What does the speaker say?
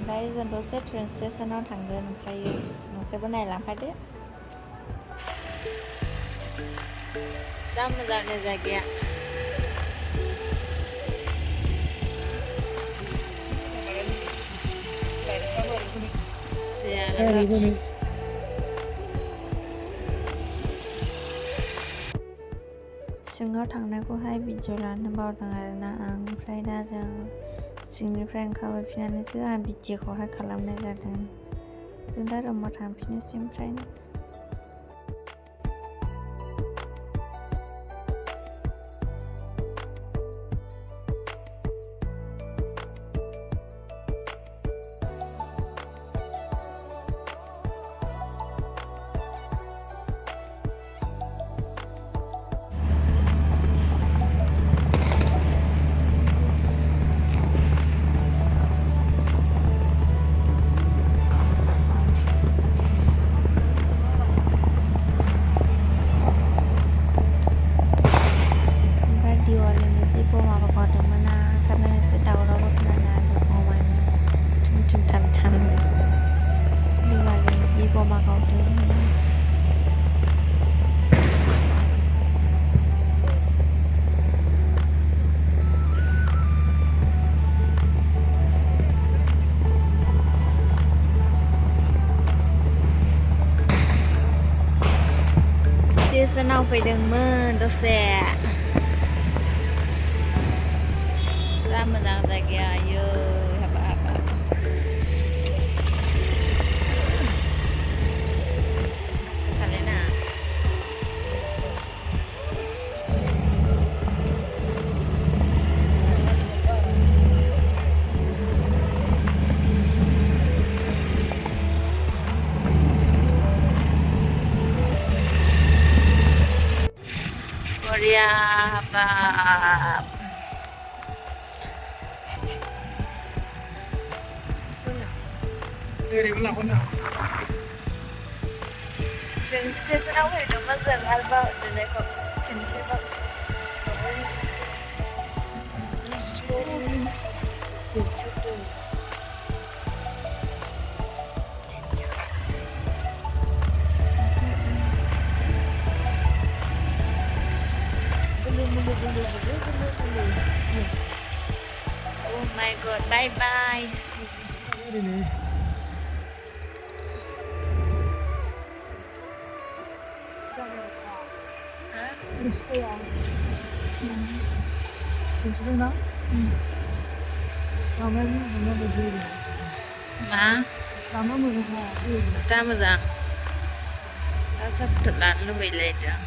ओमफ्राय जों दसे ट्रेन स्टेसनाव थांगोन ओमफ्राय नोंसोरबो नायलांफादो। जा मोजां जायगाया। सिङाव थांनायखौहाय भिडिअ लानो बावदों आरोना आं, ओमफ्राय दा जों सिंनिफ्राय ओंखारबोफिननानैसो आं भिडिअखौहाय खालामनाय जादों। जों दा रुमाव थांफिननोसै ओमफ्राय। स्टेसनाव फैदोंमोन दसे। जा मोजां जायगाया, आयै हाबाब सालायना। Korea habab. Train stationआव फैदोंमोन जों आरोबाव दोननायखौ खेनसेबाव। Oh my god, bye bye. मा मोजां दा साबथ लानो लुबैलायदों।